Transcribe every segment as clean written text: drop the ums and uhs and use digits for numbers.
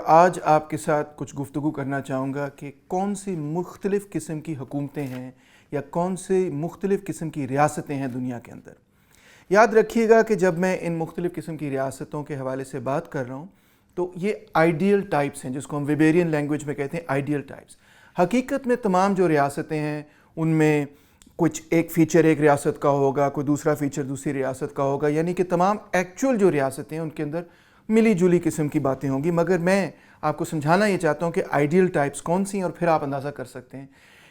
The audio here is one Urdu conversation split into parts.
آج آپ کے ساتھ کچھ گفتگو کرنا چاہوں گا کہ کون سی مختلف قسم کی حکومتیں ہیں یا کون سی مختلف قسم کی ریاستیں ہیں دنیا کے اندر۔ یاد رکھیے گا کہ جب میں ان مختلف قسم کی ریاستوں کے حوالے سے بات کر رہا ہوں تو یہ آئیڈیل ٹائپس ہیں، جس کو ہم ویبیرین لینگویج میں کہتے ہیں آئیڈیل ٹائپس۔ حقیقت میں تمام جو ریاستیں ہیں ان میں کچھ ایک فیچر ایک ریاست کا ہوگا، کوئی دوسرا فیچر دوسری ریاست کا ہوگا، یعنی کہ تمام ایکچول جو ریاستیں ہیں ان کے اندر ملی جلی قسم کی باتیں ہوں گی، مگر میں آپ کو سمجھانا یہ چاہتا ہوں کہ آئیڈیل ٹائپس کون سی ہیں، اور پھر آپ اندازہ کر سکتے ہیں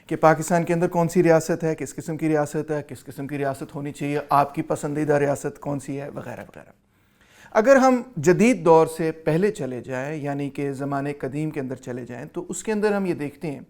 کہ پاکستان کے اندر کون سی ریاست ہے، کس قسم کی ریاست ہے، کس قسم کی ریاست ہونی چاہیے، آپ کی پسندیدہ ریاست کون سی ہے، وغیرہ وغیرہ۔ اگر ہم جدید دور سے پہلے چلے جائیں، یعنی کہ زمانے قدیم کے اندر چلے جائیں، تو اس کے اندر ہم یہ دیکھتے ہیں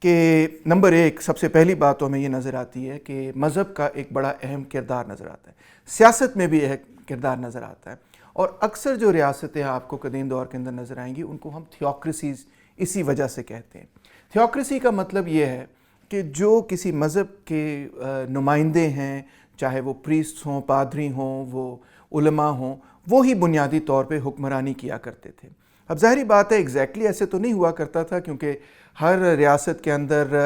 کہ نمبر ایک سب سے پہلی باتوں میں یہ نظر آتی ہے کہ مذہب کا ایک بڑا اہم کردار نظر آتا ہے، سیاست میں بھی اہم کردار نظر آتا ہے، اور اکثر جو ریاستیں آپ کو قدیم دور کے اندر نظر آئیں گی ان کو ہم تھیوکریسیز اسی وجہ سے کہتے ہیں۔ تھیوکریسی کا مطلب یہ ہے کہ جو کسی مذہب کے نمائندے ہیں، چاہے وہ پریسٹ ہوں، پادری ہوں، وہ علماء ہوں، وہی بنیادی طور پہ حکمرانی کیا کرتے تھے۔ اب ظاہری بات ہے ایگزیکٹلی ایسے تو نہیں ہوا کرتا تھا، کیونکہ ہر ریاست کے اندر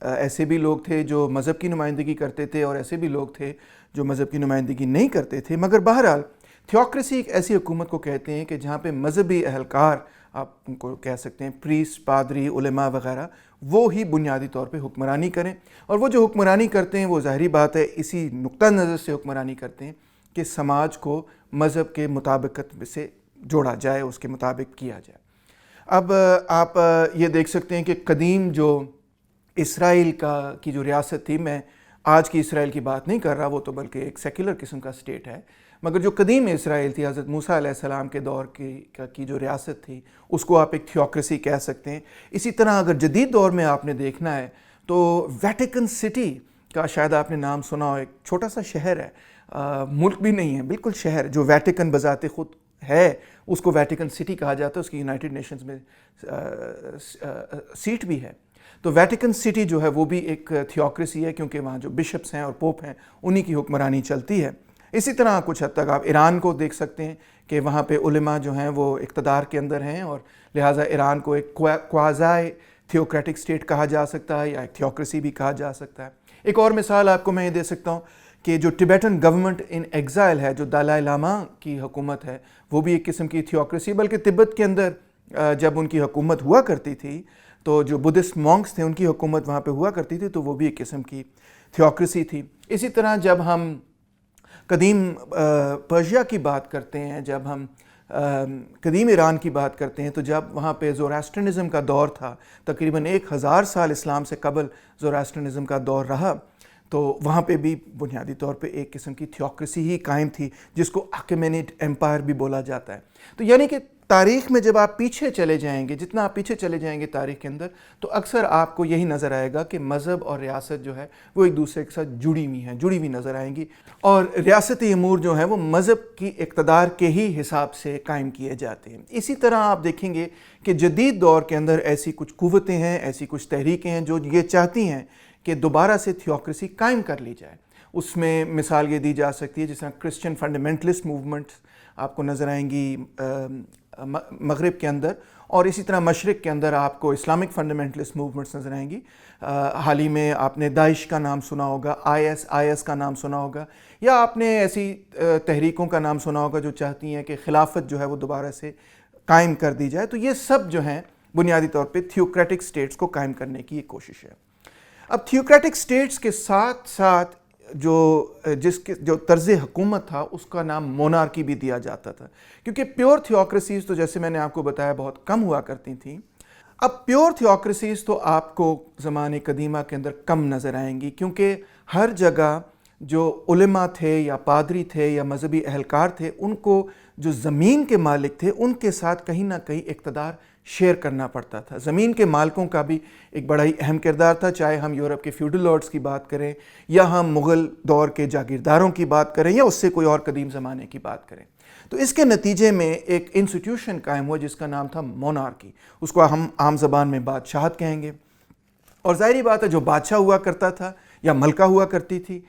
ایسے بھی لوگ تھے جو مذہب کی نمائندگی کرتے تھے اور ایسے بھی لوگ تھے جو مذہب کی نمائندگی نہیں کرتے تھے، مگر بہرحال تھیوکریسی ایک ایسی حکومت کو کہتے ہیں کہ جہاں پہ مذہبی اہلکار، آپ ان کو کہہ سکتے ہیں پریسٹ، پادری، علماء وغیرہ، وہ ہی بنیادی طور پہ حکمرانی کریں، اور وہ جو حکمرانی کرتے ہیں وہ ظاہری بات ہے اسی نقطہ نظر سے حکمرانی کرتے ہیں کہ سماج کو مذہب کے مطابقت سے جوڑا جائے، اس کے مطابق کیا جائے۔ اب آپ یہ دیکھ سکتے ہیں کہ قدیم جو اسرائیل کی جو ریاست تھی، میں آج کی اسرائیل کی بات نہیں کر رہا، وہ تو بلکہ ایک سیکولر قسم کا اسٹیٹ ہے، مگر جو قدیم اسرائیل تھی حضرت موسیٰ علیہ السلام کے دور کی جو ریاست تھی، اس کو آپ ایک تھیوکریسی کہہ سکتے ہیں۔ اسی طرح اگر جدید دور میں آپ نے دیکھنا ہے تو ویٹیکن سٹی کا شاید آپ نے نام سنا ہو، ایک چھوٹا سا شہر ہے، ملک بھی نہیں ہے، بالکل شہر، جو ویٹیکن بذات خود ہے، اس کو ویٹیکن سٹی کہا جاتا ہے، اس کی یونائٹڈ نیشنز میں سیٹ بھی ہے۔ تو ویٹیکن سٹی جو ہے وہ بھی ایک تھیوکریسی ہے، کیونکہ وہاں جو بشپس ہیں اور پوپ ہیں انہی کی حکمرانی چلتی ہے۔ اسی طرح کچھ حد تک آپ ایران کو دیکھ سکتے ہیں کہ وہاں پہ علماء جو ہیں وہ اقتدار کے اندر ہیں، اور لہٰذا ایران کو ایک کوازائی تھیوکریٹک اسٹیٹ کہا جا سکتا ہے یا ایک تھیوکریسی بھی کہا جا سکتا ہے۔ ایک اور مثال آپ کو میں یہ دے سکتا ہوں کہ جو ٹبیٹن گورنمنٹ ان ایگزائل ہے، جو دلائی لاما کی حکومت ہے، وہ بھی ایک قسم کی تھیوکریسی، بلکہ تبت کے اندر جب ان کی حکومت ہوا کرتی تھی تو جو بدھسٹ مونکس تھے ان کی حکومت وہاں پہ ہوا کرتی تھی، تو وہ بھی ایک قسم کی تھیوکریسی تھی۔ اسی طرح جب ہم قدیم پرشیا کی بات کرتے ہیں، جب ہم قدیم ایران کی بات کرتے ہیں، تو جب وہاں پہ زوراسٹرنزم کا دور تھا، تقریباً 1000 سال اسلام سے قبل زوراسٹرنزم کا دور رہا، تو وہاں پہ بھی بنیادی طور پہ ایک قسم کی تھیوکریسی ہی قائم تھی، جس کو اکیمینیڈ ایمپائر بھی بولا جاتا ہے۔ تو یعنی کہ تاریخ میں جب آپ پیچھے چلے جائیں گے، جتنا آپ پیچھے چلے جائیں گے تاریخ کے اندر، تو اکثر آپ کو یہی نظر آئے گا کہ مذہب اور ریاست جو ہے وہ ایک دوسرے کے ساتھ جڑی ہوئی نظر آئیں گی، اور ریاستی امور جو ہیں وہ مذہب کی اقتدار کے ہی حساب سے قائم کیے جاتے ہیں۔ اسی طرح آپ دیکھیں گے کہ جدید دور کے اندر ایسی کچھ قوتیں ہیں، ایسی کچھ تحریکیں ہیں جو یہ چاہتی ہیں کہ دوبارہ سے تھیوکریسی قائم کر لی جائے۔ اس میں مثال یہ دی جا سکتی ہے جس طرح کرسچن فنڈامنٹلسٹ موومنٹس آپ کو نظر آئیں گی مغرب کے اندر، اور اسی طرح مشرق کے اندر آپ کو اسلامک فنڈامنٹلسٹ موومنٹس نظر آئیں گی۔ حال ہی میں آپ نے داعش کا نام سنا ہوگا، IS کا نام سنا ہوگا، یا آپ نے ایسی تحریکوں کا نام سنا ہوگا جو چاہتی ہیں کہ خلافت جو ہے وہ دوبارہ سے قائم کر دی جائے۔ تو یہ سب جو ہیں بنیادی طور پہ تھیوکریٹک سٹیٹس کو قائم کرنے کی ایک کوشش ہے۔ اب تھیوکریٹک سٹیٹس کے ساتھ ساتھ جو طرز حکومت تھا اس کا نام مونارکی بھی دیا جاتا تھا، کیونکہ پیور تھیوکریسیز تو جیسے میں نے آپ کو بتایا بہت کم ہوا کرتی تھیں۔ اب پیور تھیوکریسیز تو آپ کو زمانے قدیمہ کے اندر کم نظر آئیں گی، کیونکہ ہر جگہ جو علماء تھے یا پادری تھے یا مذہبی اہلکار تھے، ان کو جو زمین کے مالک تھے ان کے ساتھ کہیں نہ کہیں اقتدار شیئر کرنا پڑتا تھا۔ زمین کے مالکوں کا بھی ایک بڑا ہی اہم کردار تھا، چاہے ہم یورپ کے فیوڈل لارڈز کی بات کریں، یا ہم مغل دور کے جاگیرداروں کی بات کریں، یا اس سے کوئی اور قدیم زمانے کی بات کریں۔ تو اس کے نتیجے میں ایک انسٹیٹیوشن قائم ہوا جس کا نام تھا مونارکی، اس کو ہم عام زبان میں بادشاہت کہیں گے۔ اور ظاہری بات ہے جو بادشاہ ہوا کرتا تھا یا ملکہ ہوا کرتی تھی،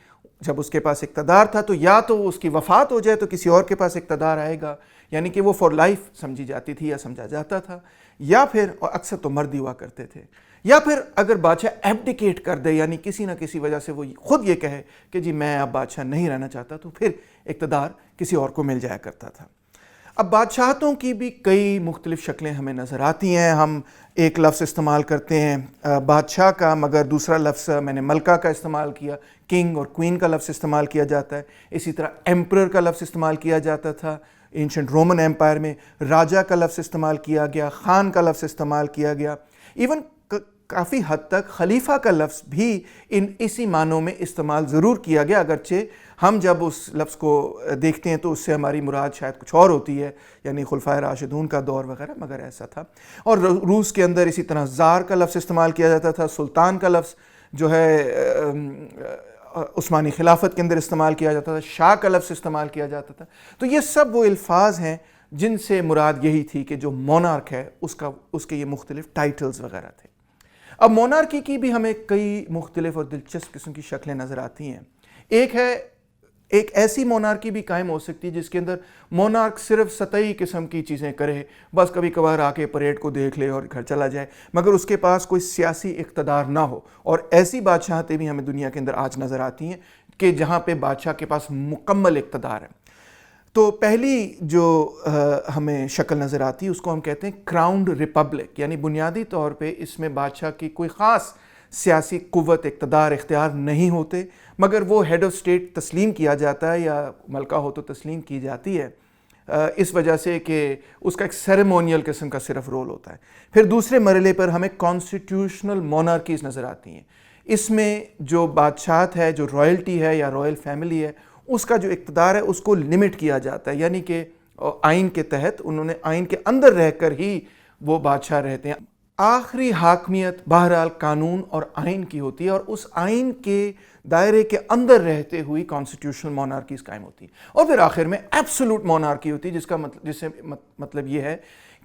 جب اس کے پاس اقتدار تھا تو یا تو اس کی وفات ہو جائے تو کسی اور کے پاس اقتدار آئے گا، یعنی کہ وہ فار لائف سمجھی جاتی تھی یا سمجھا جاتا تھا، یا پھر، اور اکثر تو مرد ہی ہوا کرتے تھے، یا پھر اگر بادشاہ ایبڈیکیٹ کر دے، یعنی کسی نہ کسی وجہ سے وہ خود یہ کہے کہ جی میں اب بادشاہ نہیں رہنا چاہتا، تو پھر اقتدار کسی اور کو مل جایا کرتا تھا۔ اب بادشاہتوں کی بھی کئی مختلف شکلیں ہمیں نظر آتی ہیں۔ ہم ایک لفظ استعمال کرتے ہیں بادشاہ کا، مگر دوسرا لفظ میں نے ملکہ کا استعمال کیا، کنگ اور کوئین کا لفظ استعمال کیا جاتا ہے۔ اسی طرح ایمپرر کا لفظ استعمال کیا جاتا تھا اینشنٹ رومن ایمپائر میں، راجا کا لفظ استعمال کیا گیا، خان کا لفظ استعمال کیا گیا، ایون کافی حد تک خلیفہ کا لفظ بھی اسی معنوں میں استعمال ضرور کیا گیا، اگرچہ ہم جب اس لفظ کو دیکھتے ہیں تو اس سے ہماری مراد شاید کچھ اور ہوتی ہے، یعنی خلفائے راشدون کا دور وغیرہ، مگر ایسا تھا۔ اور روس کے اندر اسی طرح زار کا لفظ استعمال کیا جاتا تھا، سلطان کا لفظ جو ہے عثمانی خلافت کے اندر استعمال کیا جاتا تھا، شاہ کا لفظ استعمال کیا جاتا تھا۔ تو یہ سب وہ الفاظ ہیں جن سے مراد یہی تھی کہ جو مونارک ہے اس کے یہ مختلف ٹائٹلز وغیرہ تھے۔ اب مونارکی کی بھی ہمیں کئی مختلف اور دلچسپ قسم کی شکلیں نظر آتی ہیں۔ ایک ایسی مونارکی بھی قائم ہو سکتی ہے جس کے اندر مونارک صرف سطحی قسم کی چیزیں کرے، بس کبھی کبھار آ کے پریڈ کو دیکھ لے اور گھر چلا جائے، مگر اس کے پاس کوئی سیاسی اقتدار نہ ہو۔ اور ایسی بادشاہتیں بھی ہمیں دنیا کے اندر آج نظر آتی ہیں کہ جہاں پہ بادشاہ کے پاس مکمل اقتدار ہے۔ تو پہلی جو ہمیں شکل نظر آتی ہے اس کو ہم کہتے ہیں کراؤنڈ ریپبلک، یعنی بنیادی طور پہ اس میں بادشاہ کی کوئی خاص سیاسی قوت، اقتدار، اختیار نہیں ہوتے، مگر وہ ہیڈ آف اسٹیٹ تسلیم کیا جاتا ہے، یا ملکہ ہو تو تسلیم کی جاتی ہے، اس وجہ سے کہ اس کا ایک سیریمونیل قسم کا صرف رول ہوتا ہے۔ پھر دوسرے مرحلے پر ہمیں کانسٹیٹیوشنل مونارکیز نظر آتی ہیں۔ اس میں جو بادشاہت ہے، جو رائلٹی ہے یا رائل فیملی ہے، اس کا جو اقتدار ہے اس کو لمٹ کیا جاتا ہے، یعنی کہ آئین کے تحت انہوں نے آئین کے اندر رہ کر ہی وہ بادشاہ رہتے ہیں۔ آخری حاکمیت بہرحال قانون اور آئین کی ہوتی ہے، اور اس آئین کے دائرے کے اندر رہتے ہوئی کانسٹیٹیوشنل مونارکیز قائم ہوتی ہیں۔ اور پھر آخر میں ایبسولوٹ مونارکی ہوتی ہے، جس سے مطلب یہ ہے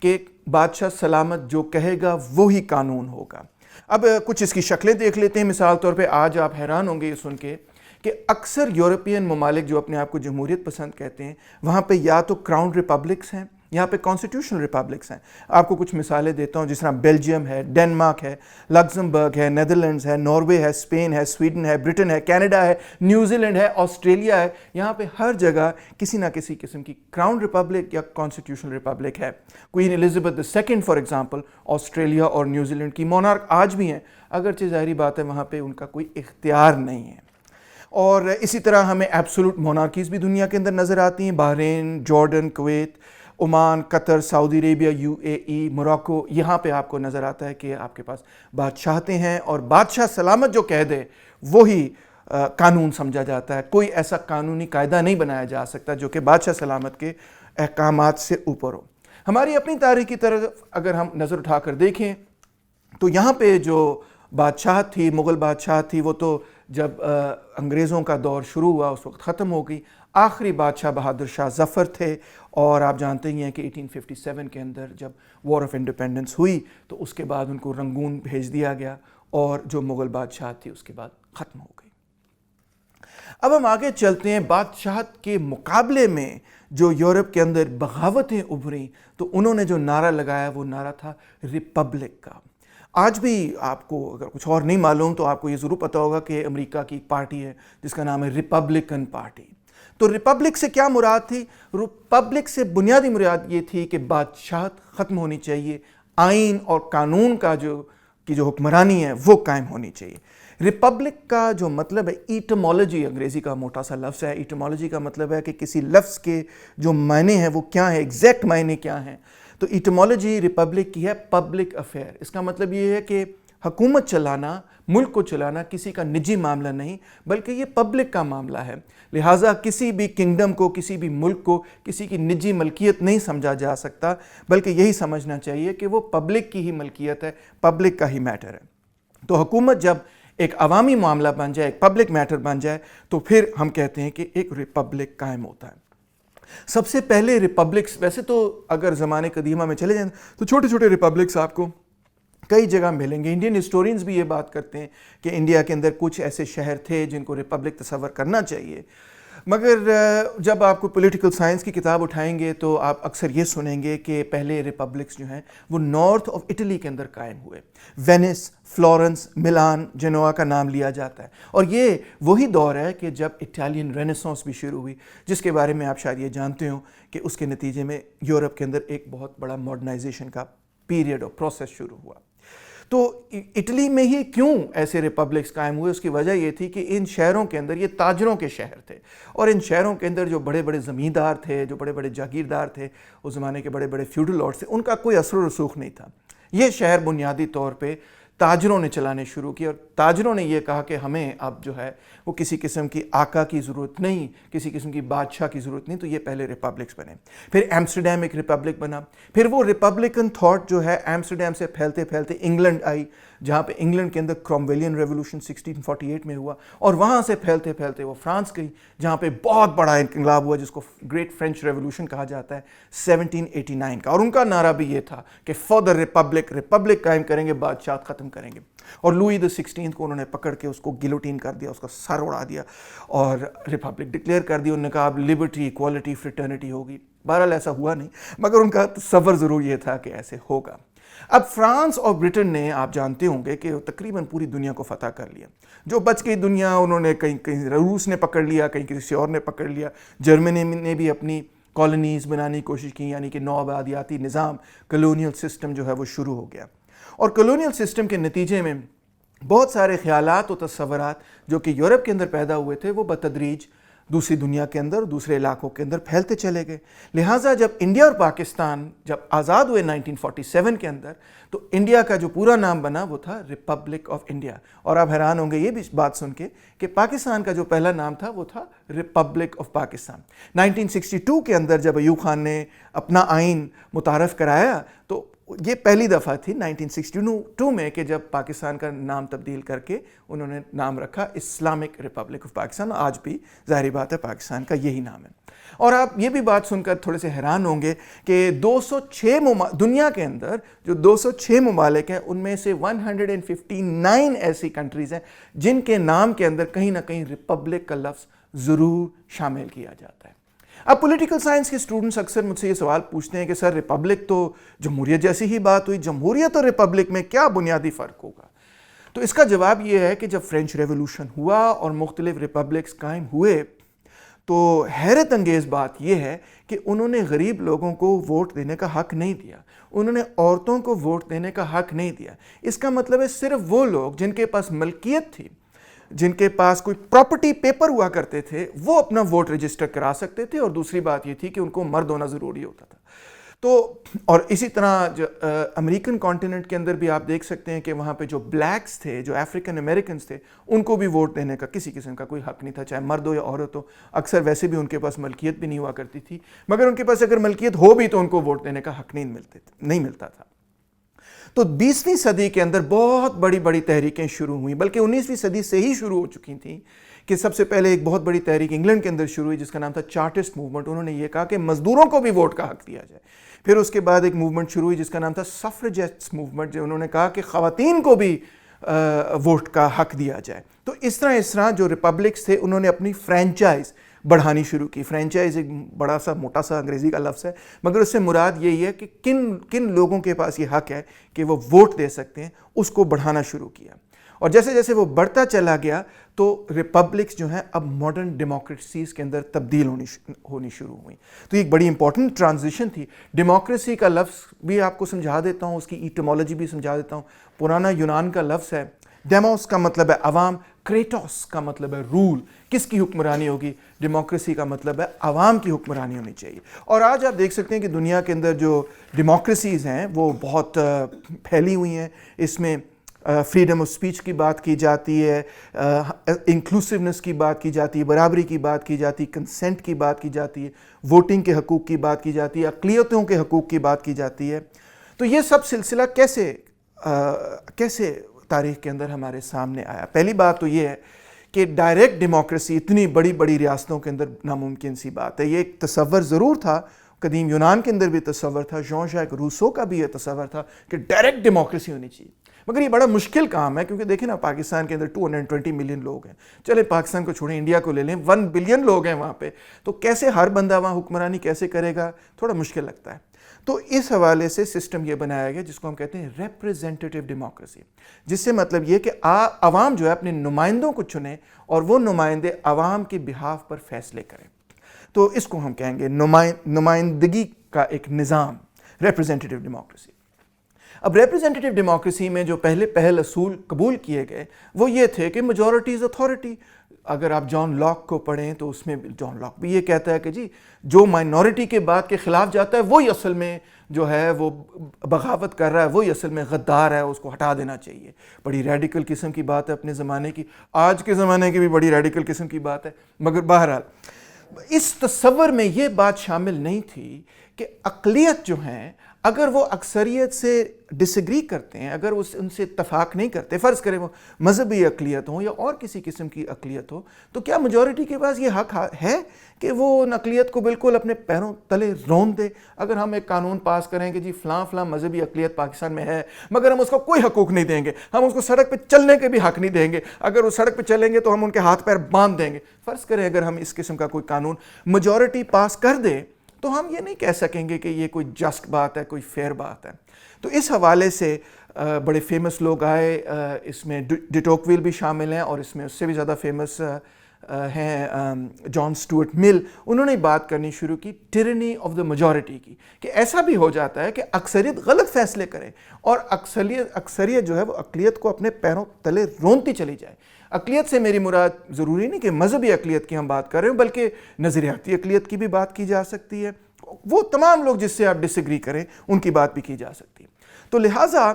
کہ بادشاہ سلامت جو کہے گا وہی قانون ہوگا۔ اب کچھ اس کی شکلیں دیکھ لیتے ہیں۔ مثال طور پہ آج آپ حیران ہوں گے یہ سن کے کہ اکثر یورپین ممالک جو اپنے آپ کو جمہوریت پسند کہتے ہیں، وہاں پہ یا تو کراؤن ریپبلکس ہیں، یہاں پہ کانسٹیٹیوشنل ریپبلکس ہیں۔ آپ کو کچھ مثالیں دیتا ہوں، جس طرح بیلجیم ہے، ڈنمارک ہے، لگزمبرگ ہے، نیدرلینڈز ہے، ناروے ہے، اسپین ہے، سویڈن ہے، برٹن ہے، کینیڈا ہے، نیوزی لینڈ ہے، آسٹریلیا ہے۔ یہاں پہ ہر جگہ کسی نہ کسی قسم کی کراؤن ریپبلک یا کانسٹیٹیوشنل ریپبلک ہے۔ Queen Elizabeth II for example Australia اور نیوزی لینڈ کی مونارک آج بھی ہیں، اگرچہ ظاہری بات ہے وہاں پہ ان کا کوئی اختیار نہیں ہے۔ اور اسی طرح ہمیں ایبسولوٹ مونارکیز بھی دنیا کے اندر نظر آتی ہیں۔ بحرین، جارڈن، کویت، عمان، قطر، سعودی عربیہ، UAE، موراکو، یہاں پہ آپ کو نظر آتا ہے کہ آپ کے پاس بادشاہتیں ہیں، اور بادشاہ سلامت جو کہہ دے وہی قانون سمجھا جاتا ہے۔ کوئی ایسا قانونی قاعدہ نہیں بنایا جا سکتا جو کہ بادشاہ سلامت کے احکامات سے اوپر ہو۔ ہماری اپنی تاریخ کی طرف اگر ہم نظر اٹھا کر دیکھیں تو یہاں پہ جو بادشاہت تھی، مغل بادشاہت تھی، وہ تو جب انگریزوں کا دور شروع ہوا اس وقت ختم ہو گئی۔ آخری بادشاہ بہادر شاہ ظفر تھے، اور آپ جانتے ہی ہیں کہ 1857 کے اندر جب وار آف انڈیپینڈنس ہوئی تو اس کے بعد ان کو رنگون بھیج دیا گیا، اور جو مغل بادشاہت تھی اس کے بعد ختم ہو گئی۔ اب ہم آگے چلتے ہیں۔ بادشاہت کے مقابلے میں جو یورپ کے اندر بغاوتیں ابھریں تو انہوں نے جو نعرہ لگایا وہ نعرہ تھا ریپبلک کا۔ آج بھی آپ کو اگر کچھ اور نہیں معلوم تو آپ کو یہ ضرور پتہ ہوگا کہ امریکہ کی ایک پارٹی ہے جس کا نام ہے ریپبلکن پارٹی۔ تو ریپبلک سے کیا مراد تھی؟ ریپبلک سے بنیادی مراد یہ تھی کہ بادشاہت ختم ہونی چاہیے، آئین اور قانون کا جو حکمرانی ہے وہ قائم ہونی چاہیے۔ ریپبلک کا جو مطلب ہے، ایٹمالوجی انگریزی کا موٹا سا لفظ ہے، ایٹمالوجی کا مطلب ہے کہ کسی لفظ کے جو معنی ہیں وہ کیا ہیں، ایگزیکٹ معنی کیا ہیں۔ تو ایٹمالوجی ریپبلک کی ہے پبلک افیئر۔ اس کا مطلب یہ ہے کہ حکومت چلانا، ملک کو چلانا کسی کا نجی معاملہ نہیں بلکہ یہ پبلک کا معاملہ ہے، لہٰذا کسی بھی کنگڈم کو، کسی بھی ملک کو کسی کی نجی ملکیت نہیں سمجھا جا سکتا، بلکہ یہی سمجھنا چاہیے کہ وہ پبلک کی ہی ملکیت ہے، پبلک کا ہی میٹر ہے۔ تو حکومت جب ایک عوامی معاملہ بن جائے، ایک پبلک میٹر بن جائے تو پھر ہم کہتے ہیں کہ ایک ریپبلک قائم ہوتا ہے۔ سب سے پہلے ریپبلکس، ویسے تو اگر زمانے قدیمہ میں چلے جائیں تو چھوٹے چھوٹے ریپبلکس آپ کو کئی جگہ ملیں گے. انڈین ہسٹورینز بھی یہ بات کرتے ہیں کہ انڈیا کے اندر کچھ ایسے شہر تھے جن کو ریپبلک تصور کرنا چاہیے. مگر جب آپ کو پولیٹیکل سائنس کی کتاب اٹھائیں گے تو آپ اکثر یہ سنیں گے کہ پہلے ریپبلکس جو ہیں وہ نارتھ آف اٹلی کے اندر قائم ہوئے. وینس، فلورنس، ملان، جنوا کا نام لیا جاتا ہے. اور یہ وہی دور ہے کہ جب اٹالین رینیسانس بھی شروع ہوئی، جس کے بارے میں آپ شاید یہ جانتے ہوں کہ اس کے نتیجے میں یورپ کے اندر ایک بہت بڑا ماڈرنائزیشن کا پیریڈ اور پروسیس شروع ہوا. تو اٹلی میں ہی کیوں ایسے ریپبلکس قائم ہوئے؟ اس کی وجہ یہ تھی کہ ان شہروں کے اندر یہ تاجروں کے شہر تھے، اور ان شہروں کے اندر جو بڑے بڑے زمیندار تھے، جو بڑے بڑے جاگیردار تھے، اس زمانے کے بڑے بڑے فیوڈل لارڈز تھے، ان کا کوئی اثر و رسوخ نہیں تھا. یہ شہر بنیادی طور پہ تاجروں نے چلانے شروع کیے، اور تاجروں نے یہ کہا کہ ہمیں اب جو ہے وہ کسی قسم کی آقا کی ضرورت نہیں، کسی قسم کی بادشاہ کی ضرورت نہیں. تو یہ پہلے ریپبلکس بنے. پھر ایمسٹرڈیم ایک ریپبلک بنا. پھر وہ ریپبلکن تھاٹ جو ہے ایمسٹرڈیم سے پھیلتے پھیلتے انگلینڈ آئی، جہاں پہ انگلینڈ کے اندر کرومویلین ریولوشن 1648 میں ہوا، اور وہاں سے پھیلتے پھیلتے وہ فرانس گئی، جہاں پہ بہت بڑا انقلاب ہوا جس کو گریٹ فرینچ ریولوشن کہا جاتا ہے 1789 کا. اور ان کا نعرہ بھی یہ تھا کہ فار دا ریپبلک، ریپبلک قائم کریں گے، بادشاہت ختم کریں گے. اور لوئی دی 16 کو انہوں نے پکڑ کے اس کو گلوٹین کر دیا، اس کا سر اڑا دیا اور ریپبلک ڈکلیئر کر دی. انہوں نے کہا اب لبرٹی، اکوالٹی، فریٹرنٹی ہوگی. بہرحال ایسا ہوا نہیں، مگر ان کا تصور ضرور یہ تھا کہ ایسے ہوگا. اب فرانس اور برٹن نے، آپ جانتے ہوں گے کہ تقریباً پوری دنیا کو فتح کر لیا. جو بچ گئی دنیا انہوں نے کہیں روس نے پکڑ لیا، کہیں کسی اور نے پکڑ لیا. جرمنی نے بھی اپنی کالونیز بنانے کی کوشش کی، یعنی کہ نو آبادیاتی نظام، کلونیل سسٹم جو ہے وہ شروع ہو گیا. اور کلونیل سسٹم کے نتیجے میں بہت سارے خیالات و تصورات جو کہ یورپ کے اندر پیدا ہوئے تھے وہ بتدریج دوسری دنیا کے اندر، دوسرے علاقوں کے اندر پھیلتے چلے گئے. لہٰذا جب انڈیا اور پاکستان جب آزاد ہوئے 1947 کے اندر، تو انڈیا کا جو پورا نام بنا وہ تھا ریپبلک آف انڈیا. اور آپ حیران ہوں گے یہ بھی بات سن کے کہ پاکستان کا جو پہلا نام تھا وہ تھا ریپبلک آف پاکستان. 1962 کے اندر جب ایوب خان نے اپنا آئین متعارف کرایا تو یہ پہلی دفعہ تھی 1962 میں کہ جب پاکستان کا نام تبدیل کر کے انہوں نے نام رکھا اسلامک ریپبلک آف پاکستان. آج بھی ظاہری بات ہے پاکستان کا یہی نام ہے. اور آپ یہ بھی بات سن کر تھوڑے سے حیران ہوں گے کہ 206 دنیا کے اندر جو 206 ممالک ہیں ان میں سے 159 ایسی کنٹریز ہیں جن کے نام کے اندر کہیں نہ کہیں ریپبلک کا لفظ ضرور شامل کیا جاتا ہے. اب پولیٹیکل سائنس کے اسٹوڈنٹس اکثر مجھ سے یہ سوال پوچھتے ہیں کہ سر ریپبلک تو جمہوریت جیسی ہی بات ہوئی، جمہوریت اور ریپبلک میں کیا بنیادی فرق ہوگا؟ تو اس کا جواب یہ ہے کہ جب فرینچ ریولوشن ہوا اور مختلف ریپبلکس قائم ہوئے تو حیرت انگیز بات یہ ہے کہ انہوں نے غریب لوگوں کو ووٹ دینے کا حق نہیں دیا، انہوں نے عورتوں کو ووٹ دینے کا حق نہیں دیا. اس کا مطلب ہے صرف وہ لوگ جن کے پاس ملکیت تھی، جن کے پاس کوئی پراپرٹی پیپر ہوا کرتے تھے، وہ اپنا ووٹ رجسٹر کرا سکتے تھے. اور دوسری بات یہ تھی کہ ان کو مرد ہونا ضروری ہوتا تھا. تو اور اسی طرح امریکن کانٹیننٹ کے اندر بھی آپ دیکھ سکتے ہیں کہ وہاں پہ جو بلیکس تھے، جو افریکن امریکنز تھے، ان کو بھی ووٹ دینے کا کسی قسم کا کوئی حق نہیں تھا، چاہے مرد ہو یا عورت ہو. اکثر ویسے بھی ان کے پاس ملکیت بھی نہیں ہوا کرتی تھی، مگر ان کے پاس اگر ملکیت ہو بھی تو ان کو ووٹ دینے کا حق نہیں ملتا تھا. تو 20ویں صدی کے اندر بہت بڑی بڑی تحریکیں شروع ہوئیں، بلکہ 19ویں صدی سے ہی شروع ہو چکی تھیں. کہ سب سے پہلے ایک بہت بڑی تحریک انگلینڈ کے اندر شروع ہوئی جس کا نام تھا چارٹسٹ موومنٹ. انہوں نے یہ کہا کہ مزدوروں کو بھی ووٹ کا حق دیا جائے. پھر اس کے بعد ایک موومنٹ شروع ہوئی جس کا نام تھا سفریجسٹ موومنٹ، جو انہوں نے کہا کہ خواتین کو بھی ووٹ کا حق دیا جائے. تو اس طرح جو ریپبلکس تھے انہوں نے اپنی فرینچائز بڑھانی شروع کی. فرینچائز ایک بڑا سا موٹا سا انگریزی کا لفظ ہے، مگر اس سے مراد یہی ہے کہ کن لوگوں کے پاس یہ حق ہے کہ وہ ووٹ دے سکتے ہیں، اس کو بڑھانا شروع کیا. اور جیسے جیسے وہ بڑھتا چلا گیا تو ریپبلکس جو ہیں اب ماڈرن ڈیموکریسیز کے اندر تبدیل ہونی شروع ہوئیں. تو ایک بڑی امپورٹنٹ ٹرانزیشن تھی. ڈیموکریسی کا لفظ بھی آپ کو سمجھا دیتا ہوں، اس کی ایٹیمولوجی بھی سمجھا دیتا ہوں. پرانا یونان کا لفظ ہے ڈیموس کا مطلب ہے عوام، کریٹوس کا مطلب ہے رول. کس کی حکمرانی ہوگی؟ ڈیموکریسی کا مطلب ہے عوام کی حکمرانی ہونی چاہیے. اور آج آپ دیکھ سکتے ہیں کہ دنیا کے اندر جو ڈیموکریسیز ہیں وہ بہت پھیلی ہوئی ہیں. اس میں فریڈم آف اسپیچ کی بات کی جاتی ہے، انکلوسیونیس کی بات کی جاتی ہے، برابری کی بات کی جاتی ہے، کنسنٹ کی بات کی جاتی ہے، ووٹنگ کے حقوق کی بات کی جاتی ہے، اقلیتوں کے حقوق کی بات کی جاتی ہے. تو یہ سب سلسلہ کیسے تاریخ کے اندر ہمارے سامنے آیا؟ پہلی بات تو یہ ہے کہ ڈائریکٹ ڈیموکریسی اتنی بڑی بڑی ریاستوں کے اندر ناممکن سی بات ہے. یہ ایک تصور ضرور تھا قدیم یونان کے اندر بھی تصور تھا، جان ژاک روسو کا بھی یہ تصور تھا کہ ڈائریکٹ ڈیموکریسی ہونی چاہیے. مگر یہ بڑا مشکل کام ہے کیونکہ دیکھیں نا پاکستان کے اندر 220 ملین لوگ ہیں. چلے پاکستان کو چھوڑیں، انڈیا کو لے لیں، 1 بلین لوگ ہیں وہاں پہ. تو کیسے ہر بندہ وہاں حکمرانی کیسے کرے گا؟ تھوڑا مشکل لگتا ہے. تو اس حوالے سے سسٹم یہ بنایا گیا جس کو ہم کہتے ہیں ریپریزنٹیٹیو ڈیموکریسی، جس سے مطلب یہ کہ عوام جو ہے اپنے نمائندوں کو چنیں اور وہ نمائندے عوام کے بہاف پر فیصلے کریں. تو اس کو ہم کہیں گے نمائندگی کا ایک نظام، ریپریزنٹیٹیو ڈیموکریسی. اب ریپریزنٹیٹیو ڈیموکریسی میں جو پہل اصول قبول کیے گئے وہ یہ تھے کہ میجورٹی از اتھارٹی. اگر آپ جان لاک کو پڑھیں تو اس میں جان لاک بھی یہ کہتا ہے کہ جی جو مائنورٹی کے بات کے خلاف جاتا ہے وہی اصل میں جو ہے وہ بغاوت کر رہا ہے، وہی اصل میں غدار ہے، اس کو ہٹا دینا چاہیے. بڑی ریڈیکل قسم کی بات ہے اپنے زمانے کی، آج کے زمانے کی بھی بڑی ریڈیکل قسم کی بات ہے. مگر بہرحال اس تصور میں یہ بات شامل نہیں تھی کہ اقلیت جو ہیں اگر وہ اکثریت سے ڈس ایگری کرتے ہیں، اگر ان سے اتفاق نہیں کرتے، فرض کریں وہ مذہبی اقلیت ہوں یا اور کسی قسم کی اقلیت ہو، تو کیا میجورٹی کے پاس یہ حق ہے کہ وہ ان اقلیت کو بالکل اپنے پیروں تلے رون دے؟ اگر ہم ایک قانون پاس کریں کہ جی فلاں مذہبی اقلیت پاکستان میں ہے مگر ہم اس کو کوئی حقوق نہیں دیں گے، ہم اس کو سڑک پہ چلنے کے بھی حق نہیں دیں گے، اگر وہ سڑک پہ چلیں گے تو ہم ان کے ہاتھ پیر باندھ دیں گے. فرض کریں اگر ہم اس قسم کا کوئی قانون میجورٹی پاس کر دے تو ہم یہ نہیں کہہ سکیں گے کہ یہ کوئی جسٹ بات ہے، کوئی فیئر بات ہے. تو اس حوالے سے بڑے فیمس لوگ آئے، اس میں ڈی ٹوکویل بھی شامل ہیں اور اس میں اس سے بھی زیادہ فیمس ہیں جان اسٹوارٹ مل. انہوں نے بات کرنی شروع کی ٹیرنی آف دا میجورٹی کی، کہ ایسا بھی ہو جاتا ہے کہ اکثریت غلط فیصلے کرے اور اکثریت جو ہے وہ اقلیت کو اپنے پیروں تلے رونتی چلی جائے. اقلیت سے میری مراد ضروری نہیں کہ مذہبی اقلیت کی ہم بات کر رہے ہوں، بلکہ نظریاتی اقلیت کی بھی بات کی جا سکتی ہے. وہ تمام لوگ جس سے آپ ڈس ایگری کریں ان کی بات بھی کی جا سکتی ہے. تو لہٰذا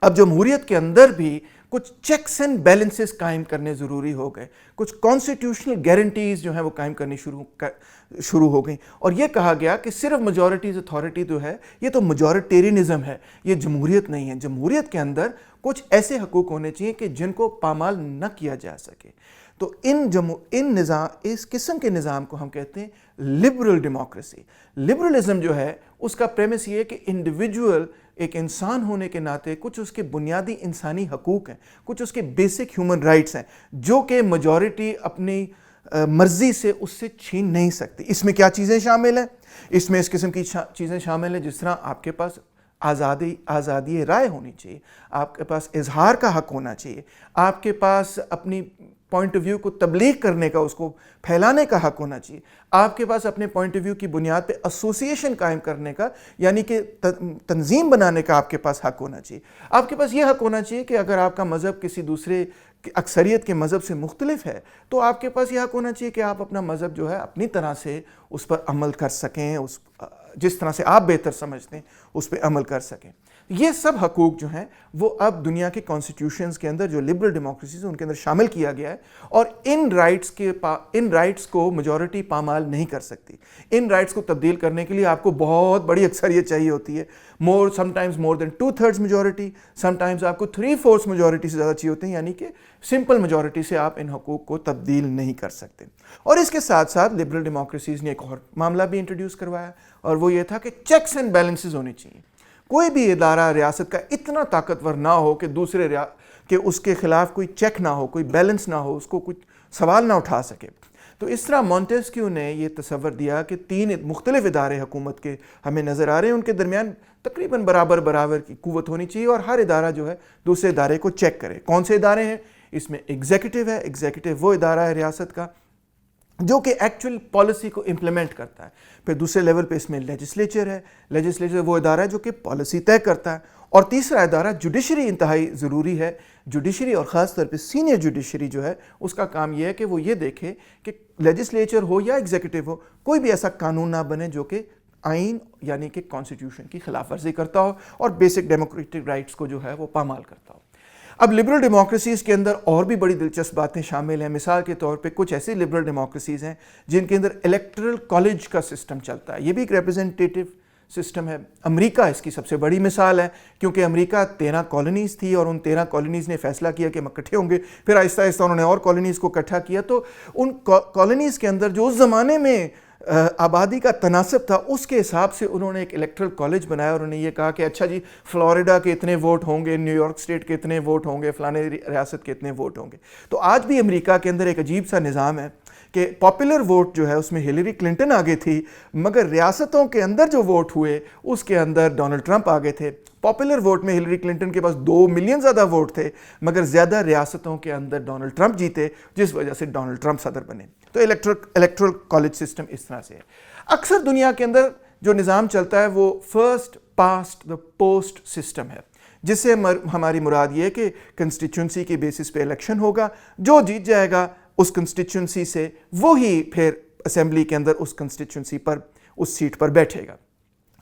اب جمہوریت کے اندر بھی کچھ چیکس اینڈ بیلنسز قائم کرنے ضروری ہو گئے، کچھ کانسٹیٹیوشنل گارنٹیز جو ہیں وہ قائم کرنی شروع ہو گئیں. اور یہ کہا گیا کہ صرف میجورٹیز اتھارٹی جو ہے یہ تو میجورٹیرینزم ہے، یہ جمہوریت نہیں ہے. جمہوریت کے اندر کچھ ایسے حقوق ہونے چاہیے کہ جن کو پامال نہ کیا جا سکے. تو اس قسم کے نظام کو ہم کہتے ہیں لبرل ڈیموکریسی. لبرلزم جو ہے اس کا پریمس یہ ہے کہ انڈیویجول ایک انسان ہونے کے ناطے کچھ اس کے بنیادی انسانی حقوق ہیں، کچھ اس کے بیسک ہیومن رائٹس ہیں جو کہ میجورٹی اپنی مرضی سے اس سے چھین نہیں سکتی. اس میں کیا چیزیں شامل ہیں؟ اس میں اس قسم کی چیزیں شامل ہیں جس طرح آپ کے پاس آزادی رائے ہونی چاہیے، آپ کے پاس اظہار کا حق ہونا چاہیے، آپ کے پاس اپنی پوائنٹ آف ویو کو تبلیغ کرنے کا، اس کو پھیلانے کا حق ہونا چاہیے، آپ کے پاس اپنے پوائنٹ آف ویو کی بنیاد پہ ایسوسیشن قائم کرنے کا یعنی کہ تنظیم بنانے کا آپ کے پاس حق ہونا چاہیے. آپ کے پاس یہ حق ہونا چاہیے کہ اگر آپ کا مذہب کسی دوسرے اکثریت کے مذہب سے مختلف ہے تو آپ کے پاس یہ حق ہونا چاہیے کہ آپ اپنا مذہب جو ہے اپنی طرح سے اس پر عمل کر سکیں، جس طرح سے آپ بہتر سمجھتے ہیں اس پہ عمل کر سکیں. یہ سب حقوق جو ہیں وہ اب دنیا کے کانسٹیٹیوشنز کے اندر جو لبرل ڈیموکریسیز ان کے اندر شامل کیا گیا ہے، اور ان رائٹس کو میجورٹی پامال نہیں کر سکتی. ان رائٹس کو تبدیل کرنے کے لیے آپ کو بہت بڑی اکثریت چاہیے ہوتی ہے، sometimes more than 2/3 majority, sometimes آپ کو 3/4 میجورٹی سے زیادہ چاہیے ہوتے ہیں، یعنی کہ سمپل میجورٹی سے آپ ان حقوق کو تبدیل نہیں کر سکتے. اور اس کے ساتھ ساتھ لبرل ڈیموکریسیز نے ایک اور معاملہ بھی انٹروڈیوس کروایا، اور وہ یہ تھا کہ چیکس اینڈ بیلنسز ہونے چاہیے. کوئی بھی ادارہ ریاست کا اتنا طاقتور نہ ہو کہ کہ اس کے خلاف کوئی چیک نہ ہو، کوئی بیلنس نہ ہو، اس کو کچھ سوال نہ اٹھا سکے. تو اس طرح مونٹیسکیو نے یہ تصور دیا کہ 3 مختلف ادارے حکومت کے ہمیں نظر آ رہے ہیں، ان کے درمیان تقریباً برابر کی قوت ہونی چاہیے، اور ہر ادارہ جو ہے دوسرے ادارے کو چیک کرے. کون سے ادارے ہیں؟ اس میں ایگزیکٹو ہے. ایگزیکٹو وہ ادارہ ہے ریاست کا جو کہ ایکچوئل پالیسی کو امپلیمنٹ کرتا ہے. پھر دوسرے لیول پہ اس میں لیجسلیچر ہے. لیجسلیچر وہ ادارہ ہے جو کہ پالیسی طے کرتا ہے. اور تیسرا ادارہ جوڈیشری انتہائی ضروری ہے. جوڈیشری اور خاص طور پہ سینئر جوڈیشری جو ہے اس کا کام یہ ہے کہ وہ یہ دیکھے کہ لیجسلیچر ہو یا ایگزیکٹو ہو، کوئی بھی ایسا قانون نہ بنے جو کہ آئین یعنی کہ کانسٹیٹیوشن کی خلاف ورزی کرتا ہو اور بیسک ڈیموکریٹک رائٹس کو جو ہے وہ پامال کرتا ہو. اب لبرل ڈیموکریسیز کے اندر اور بھی بڑی دلچسپ باتیں شامل ہیں. مثال کے طور پہ کچھ ایسی لبرل ڈیموکریسیز ہیں جن کے اندر الیکٹرل کالج کا سسٹم چلتا ہے. یہ بھی ایک ریپرزنٹیٹیو سسٹم ہے. امریکہ اس کی سب سے بڑی مثال ہے، کیونکہ امریکہ 13 کالونیز تھی اور ان 13 کالونیز نے فیصلہ کیا کہ ہم اکٹھے ہوں گے. پھر آہستہ آہستہ انہوں نے اور کالونیز کو اکٹھا کیا. تو ان کالونیز کے اندر جو اس زمانے میں آبادی کا تناسب تھا اس کے حساب سے انہوں نے ایک الیکٹرل کالج بنایا اور انہوں نے یہ کہا کہ اچھا جی فلوریڈا کے اتنے ووٹ ہوں گے، نیو یارک اسٹیٹ کے اتنے ووٹ ہوں گے، فلانے ریاست کے اتنے ووٹ ہوں گے. تو آج بھی امریکہ کے اندر ایک عجیب سا نظام ہے کہ پاپولر ووٹ جو ہے اس میں ہلیری کلنٹن آگے تھی، مگر ریاستوں کے اندر جو ووٹ ہوئے اس کے اندر ڈونلڈ ٹرمپ آگے تھے. پاپولر ووٹ میں ہلیری کلنٹن کے پاس 2 ملین زیادہ ووٹ تھے، مگر زیادہ ریاستوں کے اندر ڈونلڈ ٹرمپ جیتے، جس وجہ سے ڈونلڈ ٹرمپ صدر بنے. تو الیکٹرل کالج سسٹم اس طرح سے ہے. اکثر دنیا کے اندر جو نظام چلتا ہے وہ first past the post system ہے، جس سے ہماری مراد یہ ہے کہ کنسٹیچوئنسی کی بیسس پہ الیکشن ہوگا، جو جیت جائے گا اس کنسٹیچوئنسی سے وہی پھر اسمبلی کے اندر اس کنسٹیچوئنسی پر اس سیٹ پر بیٹھے گا.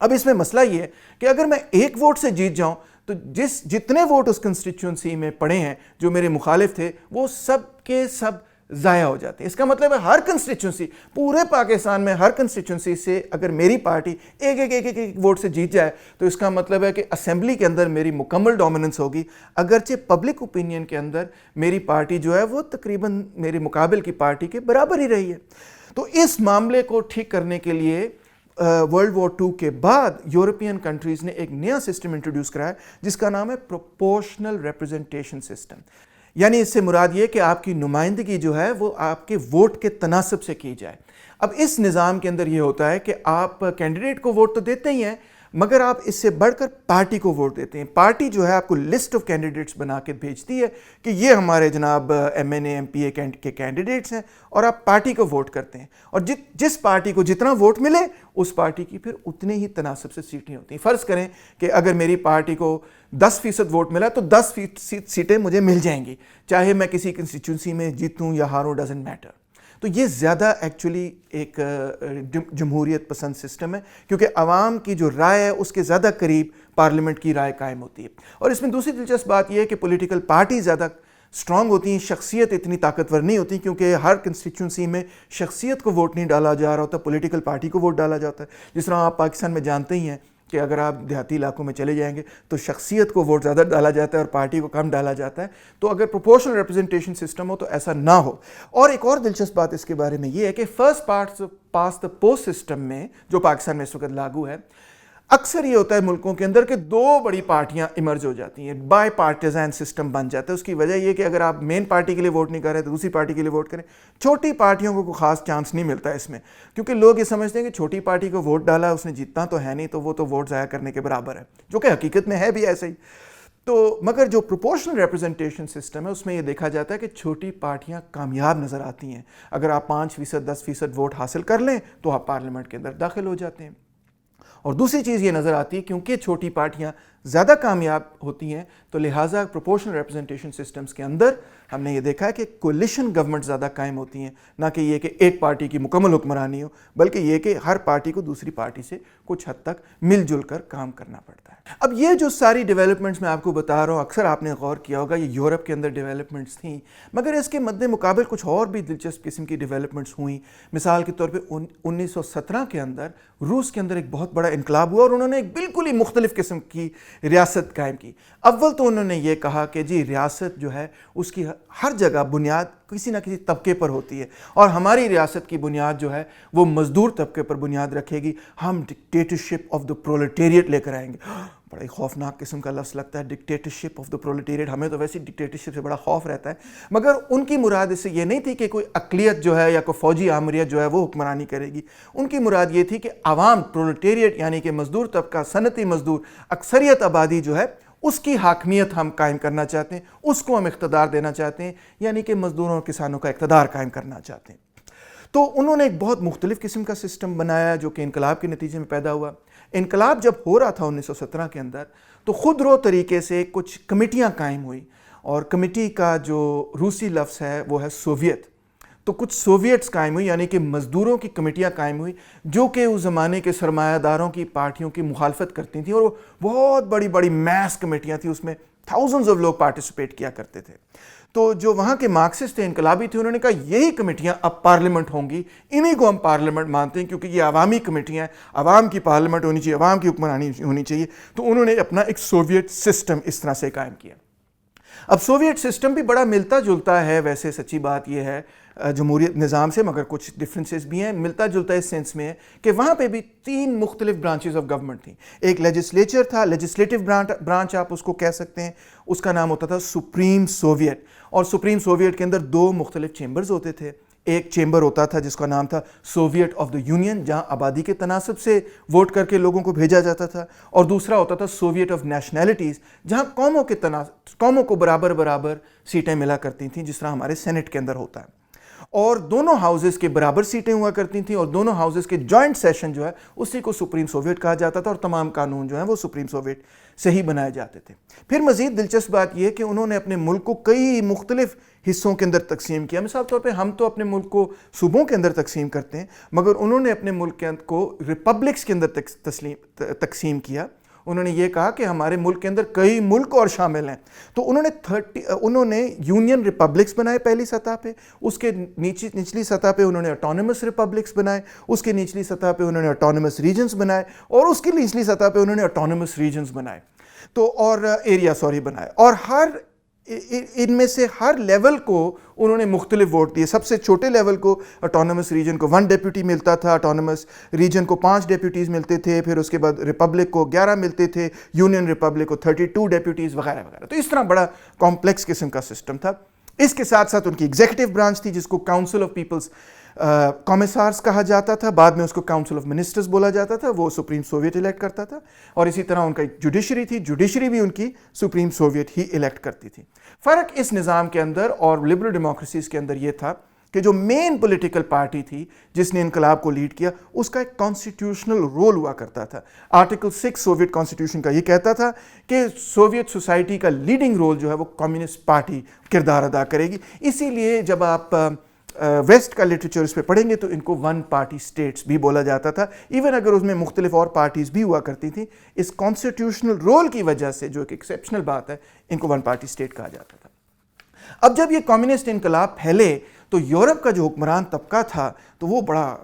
اب اس میں مسئلہ یہ ہے کہ اگر میں ایک ووٹ سے جیت جاؤں تو جتنے ووٹ اس کنسٹیچوئنسی میں پڑے ہیں جو میرے مخالف تھے وہ سب کے سب ضائع ہو جاتے ہیں. اس کا مطلب ہے ہر کنسٹیچوئنسی، پورے پاکستان میں ہر کنسٹیچوئنسی سے اگر میری پارٹی ایک ووٹ سے جیت جائے تو اس کا مطلب ہے کہ اسمبلی کے اندر میری مکمل ڈومیننس ہوگی، اگرچہ پبلک اوپینین کے اندر میری پارٹی جو ہے وہ تقریباً میرے مقابل کی پارٹی کے برابر ہی رہی ہے. تو اس معاملے کو ٹھیک کرنے کے لیے ورلڈ وار 2 کے بعد یورپین کنٹریز نے ایک نیا سسٹم انٹروڈیوس کرایا جس کا نام ہے پروپورشنل ریپرزنٹیشن سسٹم. یعنی اس سے مراد یہ کہ آپ کی نمائندگی جو ہے وہ آپ کے ووٹ کے تناسب سے کی جائے. اب اس نظام کے اندر یہ ہوتا ہے کہ آپ کینڈیڈیٹ کو ووٹ تو دیتے ہی ہیں، مگر آپ اس سے بڑھ کر پارٹی کو ووٹ دیتے ہیں. پارٹی جو ہے آپ کو لسٹ آف کینڈیڈیٹس بنا کے بھیجتی ہے کہ یہ ہمارے جناب M N A M P A کے کینڈیڈیٹس ہیں، اور آپ پارٹی کو ووٹ کرتے ہیں، اور جس پارٹی کو جتنا ووٹ ملے اس پارٹی کی پھر اتنے ہی تناسب سے سیٹیں ہوتی ہیں. فرض کریں کہ اگر میری پارٹی کو 10% ووٹ ملا تو 10% سیٹیں مجھے مل جائیں گی، چاہے میں کسی کنسٹیچوئنسی میں جیتوں یا ہاروں، ڈزنٹ میٹر. تو یہ زیادہ ایکچولی ایک جمہوریت پسند سسٹم ہے، کیونکہ عوام کی جو رائے ہے اس کے زیادہ قریب پارلیمنٹ کی رائے قائم ہوتی ہے. اور اس میں دوسری دلچسپ بات یہ ہے کہ پولیٹیکل پارٹی زیادہ سٹرونگ ہوتی ہیں، شخصیت اتنی طاقتور نہیں ہوتی، کیونکہ ہر کنسٹیچوئنسی میں شخصیت کو ووٹ نہیں ڈالا جا رہا ہوتا، پولیٹیکل پارٹی کو ووٹ ڈالا جاتا ہے. جس طرح آپ پاکستان میں جانتے ہی ہیں کہ اگر آپ دیہاتی علاقوں میں چلے جائیں گے تو شخصیت کو ووٹ زیادہ ڈالا جاتا ہے اور پارٹی کو کم ڈالا جاتا ہے. تو اگر پروپورشنل ریپرزنٹیشن سسٹم ہو تو ایسا نہ ہو. اور ایک اور دلچسپ بات اس کے بارے میں یہ ہے کہ first past the post system میں جو پاکستان میں اس وقت لاگو ہے، اکثر یہ ہوتا ہے ملکوں کے اندر کہ 2 بڑی پارٹیاں ایمرج ہو جاتی ہیں، بائی پارٹیزن سسٹم بن جاتا ہے. اس کی وجہ یہ کہ اگر آپ مین پارٹی کے لیے ووٹ نہیں کر رہے تو دوسری پارٹی کے لیے ووٹ کریں. چھوٹی پارٹیوں کو کوئی خاص چانس نہیں ملتا اس میں، کیونکہ لوگ یہ سمجھتے ہیں کہ چھوٹی پارٹی کو ووٹ ڈالا اس نے جیتنا تو ہے نہیں، تو وہ تو ووٹ ضائع کرنے کے برابر ہے، جو کہ حقیقت میں ہے بھی ایسے ہی. تو مگر جو پروپورشنل ریپرزنٹیشن سسٹم ہے اس میں یہ دیکھا جاتا ہے کہ چھوٹی پارٹیاں کامیاب نظر آتی ہیں. اگر آپ 5%، 10% ووٹ حاصل کر لیں تو آپ پارلیمنٹ کے اندر داخل ہو جاتے ہیں. اور دوسری چیز یہ نظر آتی ہے کیونکہ چھوٹی پارٹیاں زیادہ کامیاب ہوتی ہیں تو لہٰذا پروپورشنل ریپرزنٹیشن سسٹمز کے اندر ہم نے یہ دیکھا ہے کہ کولیشن گورنمنٹ زیادہ قائم ہوتی ہیں، نہ کہ یہ کہ ایک پارٹی کی مکمل حکمرانی ہو، بلکہ یہ کہ ہر پارٹی کو دوسری پارٹی سے کچھ حد تک مل جل کر کام کرنا پڑتا ہے. اب یہ جو ساری ڈیولپمنٹس میں آپ کو بتا رہا ہوں، اکثر آپ نے غور کیا ہوگا یہ یورپ کے اندر ڈیولپمنٹس تھیں، مگر اس کے مد مقابل کچھ اور بھی دلچسپ قسم کی ڈیولپمنٹس ہوئیں. مثال کے طور پہ 1917 کے اندر روس کے اندر ایک بہت بڑا انقلاب ہوا اور انہوں نے ایک بالکل ہی مختلف قسم کی ریاست قائم کی. اول تو انہوں نے یہ کہا کہ جی ریاست جو ہے اس کی ہر جگہ بنیاد کسی نہ کسی طبقے پر ہوتی ہے، اور ہماری ریاست کی بنیاد جو ہے وہ مزدور طبقے پر بنیاد رکھے گی. ہم ڈکٹیٹرشپ آف دا پرولٹیریٹ لے کر آئیں گے. بڑا ہی خوفناک قسم کا لفظ لگتا ہے ڈکٹیٹرشپ آف دا پرولٹیریٹ، ہمیں تو ویسے ڈکٹیٹرشپ سے بڑا خوف رہتا ہے، مگر ان کی مراد اس سے یہ نہیں تھی کہ کوئی اقلیت جو ہے یا کوئی فوجی آمریت جو ہے وہ حکمرانی کرے گی. ان کی مراد یہ تھی کہ عوام، پرولٹیریٹ یعنی کہ مزدور طبقہ، صنعتی مزدور، اکثریت آبادی جو ہے اس کی حاکمیت ہم قائم کرنا چاہتے ہیں، اس کو ہم اقتدار دینا چاہتے ہیں، یعنی کہ مزدوروں اور کسانوں کا اقتدار قائم کرنا چاہتے ہیں. تو انہوں نے ایک بہت مختلف قسم کا سسٹم بنایا جو کہ انقلاب کے نتیجے میں پیدا ہوا. انقلاب جب ہو رہا تھا 1917 کے اندر تو خود رو طریقے سے کچھ کمیٹیاں قائم ہوئی، اور کمیٹی کا جو روسی لفظ ہے وہ ہے سوویت. تو کچھ سوویٹس قائم ہوئی، یعنی کہ مزدوروں کی کمیٹیاں قائم ہوئی جو کہ اس زمانے کے سرمایہ داروں کی پارٹیوں کی مخالفت کرتی تھیں، اور وہ بہت بڑی بڑی میس کمیٹیاں تھیں، اس میں تھاؤزنز آف لوگ پارٹیسپیٹ کیا کرتے تھے. تو جو وہاں کے مارکسسٹ تھے، انقلابی تھے، انہوں نے کہا یہی کمیٹیاں اب پارلیمنٹ ہوں گی، انہی کو ہم پارلیمنٹ مانتے ہیں کیونکہ یہ عوامی کمیٹیاں ہیں، عوام کی پارلیمنٹ ہونی چاہیے، عوام کی حکمرانی ہونی چاہیے. تو انہوں نے اپنا ایک سوویٹ سسٹم اس طرح سے قائم کیا. اب سوویٹ سسٹم بھی بڑا ملتا جلتا ہے، ویسے سچی بات یہ ہے جمہوریت نظام سے، مگر کچھ ڈفرینسز بھی ہیں، ملتا جلتا اس سینس میں ہے کہ وہاں پہ بھی 3 مختلف برانچز آف گورنمنٹ تھیں. ایک لیجسلیچر تھا، لیجسلیٹو برانچ آپ اس کو کہہ سکتے ہیں، اس کا نام ہوتا تھا سپریم سوویٹ، اور سپریم سوویٹ کے اندر 2 مختلف چیمبرز ہوتے تھے. ایک چیمبر ہوتا تھا جس کا نام تھا سوویٹ آف دا یونین، جہاں آبادی کے تناسب سے ووٹ کر کے لوگوں کو بھیجا جاتا تھا، اور دوسرا ہوتا تھا سوویٹ آف نیشنلٹیز، جہاں قوموں کو برابر سیٹیں ملا کرتی تھیں، جس طرح ہمارے سینٹ کے اندر ہوتا ہے. اور دونوں ہاؤسز کے برابر سیٹیں ہوا کرتی تھیں، اور دونوں ہاؤسز کے جوائنٹ سیشن جو ہے اسی کو سپریم سوویٹ کہا جاتا تھا، اور تمام قانون جو ہیں وہ سپریم سوویٹ سے ہی بنائے جاتے تھے. پھر مزید دلچسپ بات یہ ہے کہ انہوں نے اپنے ملک کو کئی مختلف حصوں کے اندر تقسیم کیا. مثال طور پہ ہم تو اپنے ملک کو صوبوں کے اندر تقسیم کرتے ہیں، مگر انہوں نے اپنے ملک کو ریپبلکس کے اندر تقسیم کیا. انہوں نے یہ کہا کہ ہمارے ملک کے اندر کئی ملک اور شامل ہیں، تو انہوں نے یونین ریپبلکس بنائے پہلی سطح پہ، اس کے نچلی سطح پہ انہوں نے آٹونومس ریپبلکس بنائے، اس کے نچلی سطح پہ انہوں نے آٹونومس ریجنز بنائے، اور اس کی نچلی سطح پہ انہوں نے آٹونومس ریجنز بنائے اور ایریا بنائے. اور ان میں سے ہر لیول کو انہوں نے مختلف ووٹ دیے. سب سے چھوٹے لیول کو آٹونومس ریجن کو 1 ڈیپیوٹی ملتا تھا، آٹونومس ریجن کو 5 ڈیپیوٹیز ملتے تھے، پھر اس کے بعد ریپبلک کو 11 ملتے تھے، یونین ریپبلک کو 32 ڈیپیوٹیز وغیرہ وغیرہ. تو اس طرح بڑا کمپلیکس قسم کا سسٹم تھا. اس کے ساتھ ساتھ ان کی ایگزیکٹو برانچ تھی جس کو کاؤنسل آف پیپلز کامسارز کہا جاتا تھا، بعد میں اس کو کاؤنسل آف منسٹرز بولا جاتا تھا، وہ سپریم سوویٹ الیکٹ کرتا تھا. اور اسی طرح ان کا ایک جوڈیشری تھی، جوڈیشری بھی ان کی سپریم سوویٹ ہی الیکٹ کرتی تھی. فرق اس نظام کے اندر اور لبرل ڈیموکریسیز کے اندر یہ تھا کہ جو مین پولیٹیکل پارٹی تھی جس نے انقلاب کو لیڈ کیا، اس کا ایک کانسٹیٹیوشنل رول ہوا کرتا تھا. آرٹیکل 6 سوویٹ کانسٹیٹیوشن کا یہ کہتا تھا کہ سوویت سوسائٹی کا لیڈنگ رول جو ہے وہ کمیونسٹ پارٹی کردار ادا کرے گی. اسی لیے جب آپ ویسٹ کا لٹریچر اس پہ پڑھیں گے تو ان کو 1 پارٹی اسٹیٹس بھی بولا جاتا تھا، ایون اگر اس میں مختلف اور پارٹیز بھی ہوا کرتی تھیں. اس کانسٹیٹیوشنل رول کی وجہ سے، جو ایک ایکسیپشنل بات ہے، ان کو 1 پارٹی اسٹیٹ کہا جاتا تھا. اب جب یہ کمیونسٹ انقلاب پھیلے تو یورپ کا جو حکمران طبقہ تھا تو وہ بڑا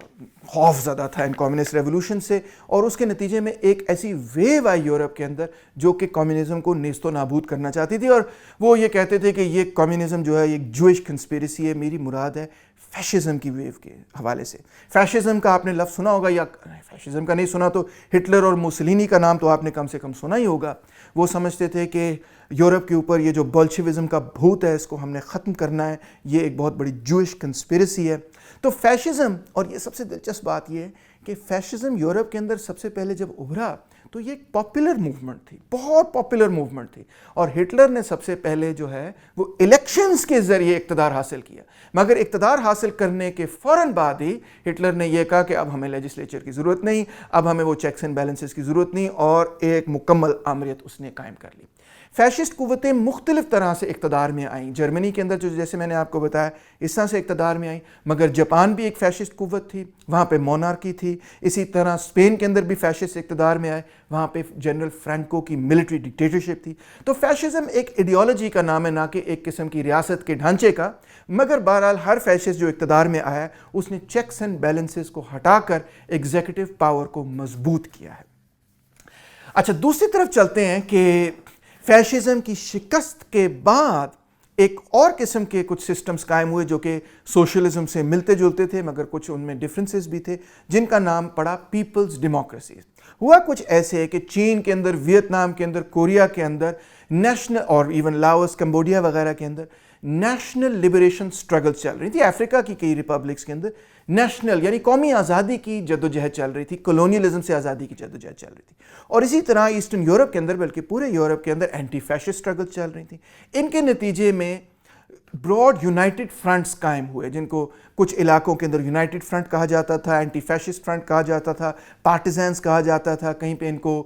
خوف زدہ تھا ان کمیونسٹ ریولوشن سے، اور اس کے نتیجے میں ایک ایسی ویو آئی یورپ کے اندر جو کہ کمیونزم کو نیست و نابود کرنا چاہتی تھی. اور وہ یہ کہتے تھے کہ یہ کمیونزم جو ہے ایک جوئش کنسپیریسی ہے. میری مراد ہے فیشزم کی ویو کے حوالے سے. فیشزم کا آپ نے لفظ سنا ہوگا، یا فیشزم کا نہیں سنا تو ہٹلر اور موسولینی کا نام تو آپ نے کم سے کم سنا ہی ہوگا. وہ سمجھتے تھے کہ یورپ کے اوپر یہ جو بولشوزم کا بھوت ہے اس کو ہم نے ختم کرنا ہے، یہ ایک بہت بڑی جوئش کنسپیریسی ہے. تو فیشزم، اور یہ سب سے دلچسپ بات یہ ہے کہ فیشزم یورپ کے اندر سب سے پہلے جب ابھرا تو یہ ایک پاپولر موومنٹ تھی، بہت پاپولر موومنٹ تھی، اور ہٹلر نے سب سے پہلے جو ہے وہ الیکشنز کے ذریعے اقتدار حاصل کیا. مگر اقتدار حاصل کرنے کے فوراً بعد ہی ہٹلر نے یہ کہا کہ اب ہمیں لیجسلیچر کی ضرورت نہیں، اب ہمیں وہ چیکس اینڈ بیلنسز کی ضرورت نہیں، اور ایک مکمل آمریت اس نے قائم کر لی. فیشسٹ قوتیں مختلف طرح سے اقتدار میں آئیں. جرمنی کے اندر جو جیسے میں نے آپ کو بتایا اس طرح سے اقتدار میں آئیں، مگر جاپان بھی ایک فیشسٹ قوت تھی، وہاں پہ مونارکی تھی. اسی طرح اسپین کے اندر بھی فیشسٹ اقتدار میں آئے، وہاں پہ جنرل فرینکو کی ملٹری ڈکٹیٹرشپ تھی. تو فیشزم ایک ایڈیالوجی کا نام ہے، نہ کہ ایک قسم کی ریاست کے ڈھانچے کا. مگر بہرحال ہر فیشسٹ جو اقتدار میں آیا اس نے چیکس اینڈ بیلنسز کو ہٹا کر ایگزیکٹو پاور کو مضبوط کیا ہے. اچھا، دوسری طرف چلتے ہیں کہ فیشزم کی شکست کے بعد ایک اور قسم کے کچھ سسٹمز قائم ہوئے جو کہ سوشلزم سے ملتے جلتے تھے، مگر کچھ ان میں ڈفرینسز بھی تھے، جن کا نام پڑا پیپلز ڈیموکریسی. ہوا کچھ ایسے ہے کہ چین کے اندر، ویتنام کے اندر، کوریا کے اندر نیشنل، اور ایون لاؤس، کمبوڈیا وغیرہ کے اندر نیشنل لبریشن سٹرگل چل رہی تھی. افریقہ کی کئی ریپبلکس کے اندر نیشنل یعنی قومی آزادی کی جدوجہد چل رہی تھی، کولونیلزم سے آزادی کی جدوجہد چل رہی تھی. اور اسی طرح ایسٹرن یورپ کے اندر، بلکہ پورے یورپ کے اندر اینٹی فیشسٹ سٹرگل چل رہی تھی. ان کے نتیجے میں براڈ یونائٹڈ فرنٹس قائم ہوئے، جن کو کچھ علاقوں کے اندر یونائٹڈ فرنٹ کہا جاتا تھا، اینٹی فیشسٹ فرنٹ کہا جاتا تھا، پارٹیزنز کہا جاتا تھا، کہیں پہ ان کو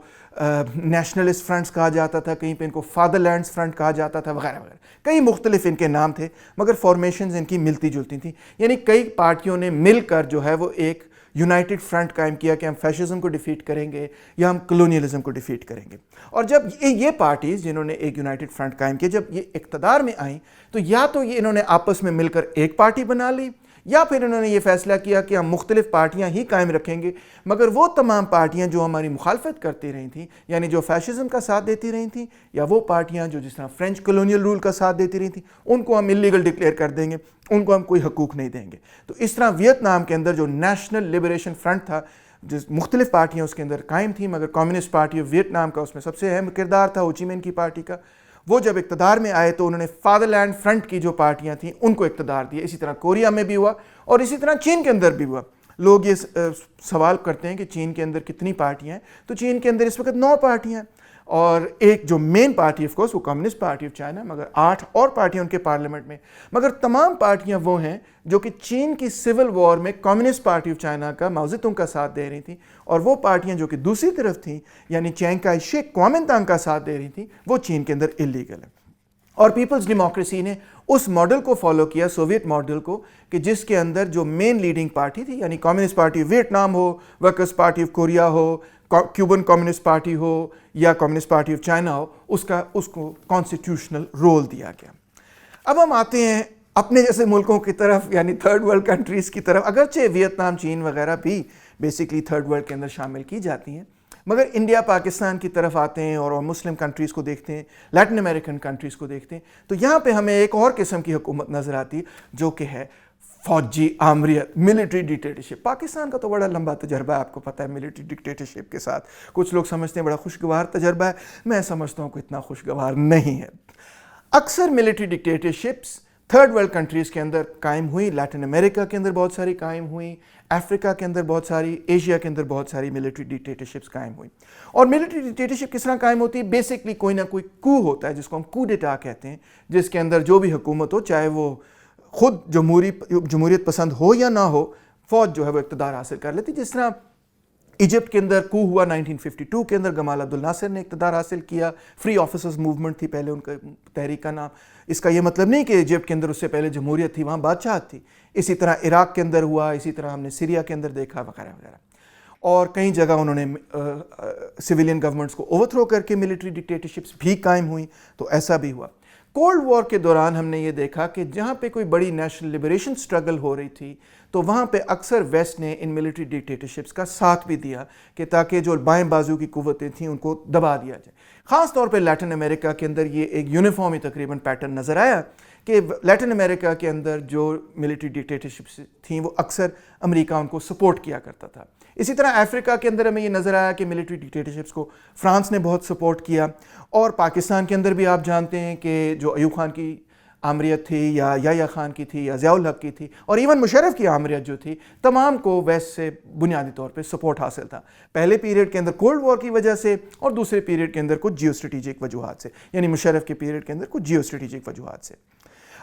نیشنلسٹ فرنٹس کہا جاتا تھا، کہیں پہ ان کو فادر لینڈس فرنٹ کہا جاتا تھا، وغیرہ وغیرہ. کئی مختلف ان کے نام تھے، مگر فارمیشنز ان کی ملتی جلتی تھیں. یعنی کئی پارٹیوں نے مل کر جو ہے وہ ایک یونائٹڈ فرنٹ قائم کیا کہ ہم فیشزم کو ڈیفیٹ کریں گے یا ہم کلونیلزم کو ڈیفیٹ کریں گے. اور جب یہ پارٹیز جنہوں نے ایک یونائٹڈ فرنٹ قائم کیا، جب یہ اقتدار میں آئیں تو یا تو یہ انہوں نے آپس میں مل کر ایک پارٹی بنا لی، یا پھر انہوں نے یہ فیصلہ کیا کہ ہم مختلف پارٹیاں ہی قائم رکھیں گے، مگر وہ تمام پارٹیاں جو ہماری مخالفت کرتی رہی تھیں، یعنی جو فیشزم کا ساتھ دیتی رہی تھیں، یا وہ پارٹیاں جو جس طرح فرینچ کلونیل رول کا ساتھ دیتی رہی تھیں، ان کو ہم انلیگل ڈکلیئر کر دیں گے، ان کو ہم کوئی حقوق نہیں دیں گے۔ تو اس طرح ویتنام کے اندر جو نیشنل لبریشن فرنٹ تھا، جس مختلف پارٹیاں اس کے اندر قائم تھیں، مگر کمیونسٹ پارٹی آف ویتنام کا اس میں سب سے اہم کردار تھا ہو چی مین کی پارٹی کا۔ وہ جب اقتدار میں آئے تو انہوں نے فادر لینڈ فرنٹ کی جو پارٹیاں تھیں ان کو اقتدار دیا۔ اسی طرح کوریا میں بھی ہوا اور اسی طرح چین کے اندر بھی ہوا۔ لوگ یہ سوال کرتے ہیں کہ چین کے اندر کتنی پارٹیاں ہیں، تو چین کے اندر اس وقت 9 پارٹیاں ہیں، اور ایک جو مین پارٹی آف کورس وہ کمیونسٹ پارٹی آف چائنا، مگر 8 اور پارٹیاں ان کے پارلیمنٹ میں، مگر تمام پارٹیاں وہ ہیں جو کہ چین کی سول وار میں کمیونسٹ پارٹی آف چائنا کا ماؤزیتونگ کا ساتھ دے رہی تھیں، اور وہ پارٹیاں جو کہ دوسری طرف تھیں یعنی چینگ کائی شیک کوامنتانگ کا ساتھ دے رہی تھیں، وہ چین کے اندر اللیگل ہے۔ اور پیپلز ڈیموکریسی نے اس ماڈل کو فالو کیا، سوویت ماڈل کو، کہ جس کے اندر جو مین لیڈنگ پارٹی تھی، یعنی کمیونسٹ پارٹی آف ویتنام ہو، ورکرز پارٹی آف کوریا ہو، کیوبن کمیونسٹ پارٹی ہو یا کمیونسٹ پارٹی آف چائنا ہو، اس کو کانسٹیٹیوشنل رول دیا گیا۔ اب ہم آتے ہیں اپنے جیسے ملکوں کی طرف، یعنی تھرڈ ورلڈ کنٹریز کی طرف، اگرچہ ویتنام، چین وغیرہ بھی بیسکلی تھرڈ ورلڈ کے اندر شامل کی جاتی ہیں، مگر انڈیا پاکستان کی طرف آتے ہیں اور مسلم کنٹریز کو دیکھتے ہیں، لیٹن امریکن کنٹریز کو دیکھتے ہیں، تو یہاں پہ ہمیں ایک اور قسم کی حکومت نظر آتی ہے جو کہ ہے فوجی آمریت، ملٹری ڈکٹیٹرشپ۔ پاکستان کا تو بڑا لمبا تجربہ ہے، آپ کو پتہ ہے، ملٹری ڈکٹیٹرشپ کے ساتھ۔ کچھ لوگ سمجھتے ہیں بڑا خوشگوار تجربہ ہے، میں سمجھتا ہوں کہ اتنا خوشگوار نہیں ہے۔ اکثر ملٹری ڈکٹیٹرشپس تھرڈ ورلڈ کنٹریز کے اندر قائم ہوئی، لیٹن امریکہ کے اندر بہت ساری قائم ہوئیں، افریقہ کے اندر بہت ساری، ایشیا کے اندر بہت ساری ملٹری ڈکٹیٹرشپس قائم ہوئیں۔ اور ملٹری ڈکٹیٹرشپ کس طرح قائم ہوتی ہے؟ بیسکلی کوئی نہ کوئی کو ہوتا ہے، جس کو ہم کو ڈیٹا کہتے ہیں، جس کے اندر جو بھی حکومت ہو، چاہے وہ خود جمہوریت پسند ہو یا نہ ہو، فوج جو ہے وہ اقتدار حاصل کر لیتی۔ جس طرح ایجپٹ کے اندر کو ہوا 1952 کے اندر، گمال عبد الناصر نے اقتدار حاصل کیا، فری آفیسرز موومنٹ تھی پہلے ان کا تحریک کا نام۔ اس کا یہ مطلب نہیں کہ ایجپٹ کے اندر اس سے پہلے جمہوریت تھی، وہاں بادشاہت تھی۔ اسی طرح عراق کے اندر ہوا، اسی طرح ہم نے سیریا کے اندر دیکھا وغیرہ وغیرہ، اور کئی جگہ انہوں نے سویلین گورنمنٹس کو اوور تھرو کر کے ملٹری ڈکٹیٹرشپس بھی قائم ہوئیں، تو ایسا بھی ہوا۔ کولڈ وار کے دوران ہم نے یہ دیکھا کہ جہاں پہ کوئی بڑی نیشنل لبریشن سٹرگل ہو رہی تھی، تو وہاں پہ اکثر ویسٹ نے ان ملٹری ڈکٹیٹرشپس کا ساتھ بھی دیا کہ تاکہ جو بائیں بازو کی قوتیں تھیں ان کو دبا دیا جائے۔ خاص طور پہ لیٹن امریکہ کے اندر یہ ایک یونیفارم تقریباً پیٹرن نظر آیا کہ لیٹن امریکہ کے اندر جو ملٹری ڈکٹیٹرشپس تھیں وہ اکثر امریکہ ان کو سپورٹ کیا کرتا تھا۔ اسی طرح افریقہ کے اندر ہمیں یہ نظر آیا کہ ملٹری ڈکٹیٹرشپس کو فرانس نے بہت سپورٹ کیا، اور پاکستان کے اندر بھی آپ جانتے ہیں کہ جو ایوب خان کی آمریت تھی یا یحییٰ خان کی تھی یا ضیاء الحق کی تھی، اور ایون مشرف کی آمریت جو تھی، تمام کو ویسٹ سے بنیادی طور پہ سپورٹ حاصل تھا، پہلے پیریڈ کے اندر کولڈ وار کی وجہ سے، اور دوسرے پیریڈ کے اندر کچھ جیو اسٹریٹجک وجوہات سے، یعنی مشرف کے پیریڈ کے اندر کچھ جیو اسٹریٹجک وجوہات سے۔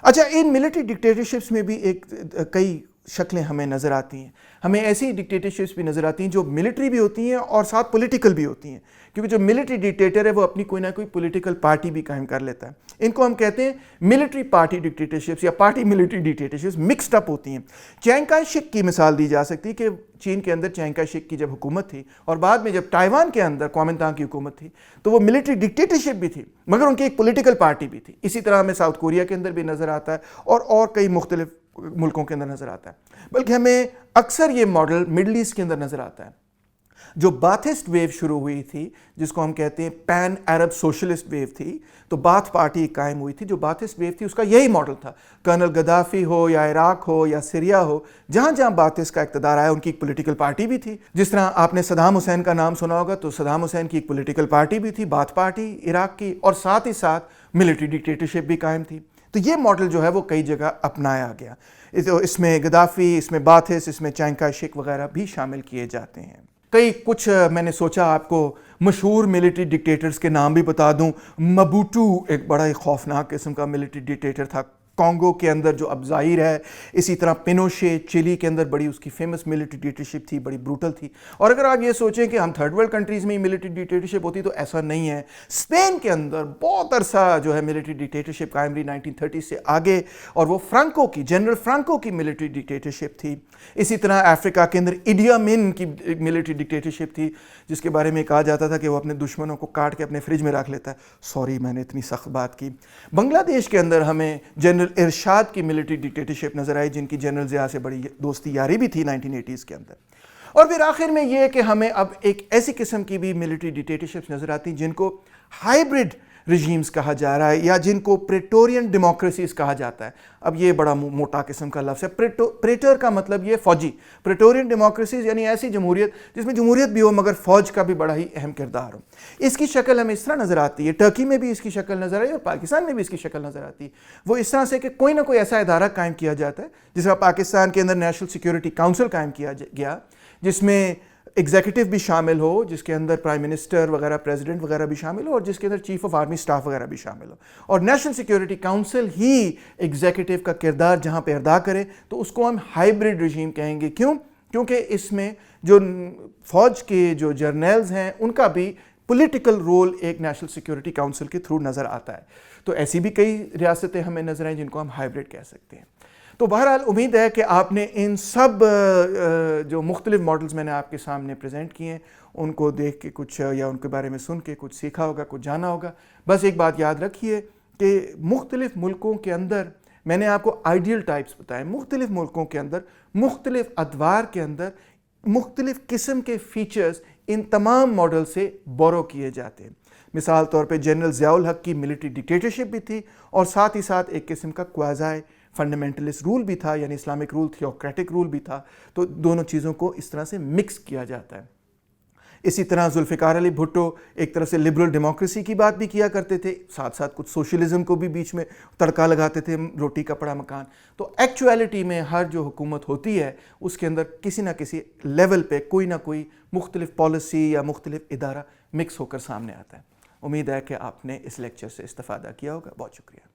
اچھا، ان ملٹری ڈکٹیٹرشپس میں بھی ایک کئی شکلیں ہمیں نظر آتی ہیں۔ ہمیں ایسی ڈکٹیٹرشپس بھی نظر آتی ہیں جو ملٹری بھی ہوتی ہیں اور ساتھ پولیٹیکل بھی ہوتی ہیں، کیونکہ جو ملٹری ڈکٹیٹر ہے وہ اپنی کوئی نہ کوئی پولیٹیکل پارٹی بھی قائم کر لیتا ہے۔ ان کو ہم کہتے ہیں ملٹری پارٹی ڈکٹیٹرشپس یا پارٹی ملٹری ڈکٹیٹرشپس، مکسڈ اپ ہوتی ہیں۔ چینگ کائی شیک کی مثال دی جا سکتی ہے کہ چین کے اندر چینگ کائی شیک کی جب حکومت تھی، اور بعد میں جب تائیوان کے اندر کوامنتانگ کی حکومت تھی، تو وہ ملٹری ڈکٹیٹرشپ بھی تھی مگر ان کی ایک پولیٹیکل پارٹی بھی تھی۔ اسی طرح ہمیں ساؤتھ کوریا کے اندر بھی نظر آتا ہے، اور کئی مختلف ملکوں کے اندر نظر آتا ہے۔ بلکہ ہمیں اکثر یہ ماڈل مڈل ایسٹ کے اندر نظر آتا ہے۔ جو باتھسٹ ویو شروع ہوئی تھی، جس کو ہم کہتے ہیں پین عرب سوشلسٹ ویو تھی، تو باتھ پارٹی قائم ہوئی تھی۔ جو باتھسٹ ویو تھی اس کا یہی ماڈل تھا، کرنل گدافی ہو یا عراق ہو یا سیریا ہو، جہاں جہاں باتھسٹ کا اقتدار آیا ان کی ایک پولیٹیکل پارٹی بھی تھی۔ جس طرح آپ نے صدام حسین کا نام سنا ہوگا، تو صدام حسین کی ایک پولیٹیکل پارٹی بھی تھی، باتھ پارٹی عراق کی، اور ساتھ ہی ساتھ ملٹری ڈکٹیٹرشپ بھی قائم تھی۔ تو یہ ماڈل جو ہے وہ کئی جگہ اپنایا گیا، اس میں گدافی، اس میں باتھس، اس میں چینگ کائی شیک وغیرہ بھی شامل کیے جاتے ہیں۔ کچھ میں نے سوچا آپ کو مشہور ملٹری ڈکٹیٹرز کے نام بھی بتا دوں۔ مبوٹو ایک بڑا ہی خوفناک قسم کا ملٹری ڈکٹیٹر تھا کانگو کے اندر، جو اب ظاہر ہے۔ اسی طرح پینوشے چلی کے اندر بڑی اس کی فیمس ملٹری ڈکٹیٹرشپ تھی، بڑی بروٹل تھی۔ اور اگر آپ یہ سوچیں کہ ہم تھرڈ ورلڈ کنٹریز میں ہی ملٹری ڈکٹیٹرشپ ہوتی، تو ایسا نہیں ہے۔ اسپین کے اندر بہت عرصہ جو ہے ملٹری ڈکٹیٹرشپ قائم رہی 1930 سے آگے، اور وہ فرانکو کی، جنرل فرانکو کی ملٹری ڈکٹیٹرشپ تھی۔ اسی طرح افریقہ کے اندر ایڈی امین کی ملٹری ڈکٹیٹرشپ تھی، جس کے بارے میں کہا جاتا تھا کہ وہ اپنے دشمنوں کو کاٹ کے اپنے فریج میں رکھ لیتا ہے۔ سوری، میں نے اتنی سخت بات کی۔ بنگلہ دیش کے اندر ہمیں جنرل ارشاد کی ملٹری ڈکٹیٹرشپ نظر آئی، جن کی جنرل ضیاء سے بڑی دوستی یاری بھی تھی 1980s کے اندر. اور پھر آخر میں یہ کہ ہمیں اب ایک ایسی قسم کی بھی ملٹری ڈکٹیٹرشپس نظر آتی ہیں جن کو ہائبرڈ رجیمز کہا جا رہا ہے، یا جن کو پریٹورین ڈیموکریسیز کہا جاتا ہے. اب یہ بڑا موٹا قسم کا لفظ ہے. پریٹر کا مطلب یہ فوجی، پریٹورین ڈیموکریسیز یعنی ایسی جمہوریت جس میں جمہوریت بھی ہو مگر فوج کا بھی بڑا ہی اہم کردار ہو. اس کی شکل ہمیں اس طرح نظر آتی ہے، ٹرکی میں بھی اس کی شکل نظر آئی اور پاکستان میں بھی اس کی شکل نظر آتی ہے. وہ اس طرح سے کہ کوئی نہ کوئی ایسا ادارہ قائم کیا جاتا ہے، جس میں پاکستان کے اندر نیشنل سیکیورٹی کاؤنسل قائم کیا گیا، جس میں ایگزیکٹو بھی شامل ہو، جس کے اندر پرائم منسٹر وغیرہ، پریزیڈنٹ وغیرہ بھی شامل ہو، اور جس کے اندر چیف آف آرمی سٹاف وغیرہ بھی شامل ہو. اور نیشنل سیکیورٹی کاؤنسل ہی ایگزیکٹو کا کردار جہاں پہ ادا کرے تو اس کو ہم ہائبرڈ رجیم کہیں گے. کیوں؟ کیونکہ اس میں جو فوج کے جو جرنیلز ہیں ان کا بھی پولیٹیکل رول ایک نیشنل سیکیورٹی کاؤنسل کے تھرو نظر آتا ہے. تو ایسی بھی کئی ریاستیں ہمیں نظر آئیں جن کو ہم ہائبرڈ کہہ سکتے ہیں. تو بہرحال امید ہے کہ آپ نے ان سب جو مختلف ماڈلز میں نے آپ کے سامنے پریزنٹ کیے ہیں ان کو دیکھ کے کچھ یا ان کے بارے میں سن کے کچھ سیکھا ہوگا، کچھ جانا ہوگا. بس ایک بات یاد رکھیے کہ مختلف ملکوں کے اندر میں نے آپ کو آئیڈیل ٹائپس بتائے، مختلف ملکوں کے اندر مختلف ادوار کے اندر مختلف قسم کے فیچرز ان تمام ماڈل سے بورو کیے جاتے ہیں. مثال طور پہ جنرل ضیاء الحق کی ملٹری ڈکٹیٹرشپ بھی تھی اور ساتھ ہی ساتھ ایک قسم کا کوازی فنڈامنٹلسٹ رول بھی تھا، یعنی اسلامک رول، تھیوکریٹک رول بھی تھا. تو دونوں چیزوں کو اس طرح سے مکس کیا جاتا ہے. اسی طرح ذوالفقار علی بھٹو ایک طرح سے لبرل ڈیموکریسی کی بات بھی کیا کرتے تھے، ساتھ ساتھ کچھ سوشلزم کو بھی بیچ میں تڑکا لگاتے تھے، روٹی کپڑا مکان. تو ایکچویلٹی میں ہر جو حکومت ہوتی ہے اس کے اندر کسی نہ کسی لیول پہ کوئی نہ کوئی مختلف پالیسی یا مختلف ادارہ مکس ہو کر سامنے آتا ہے. امید ہے کہ آپ نے اس لیکچر سے استفادہ کیا ہوگا. بہت شکریہ.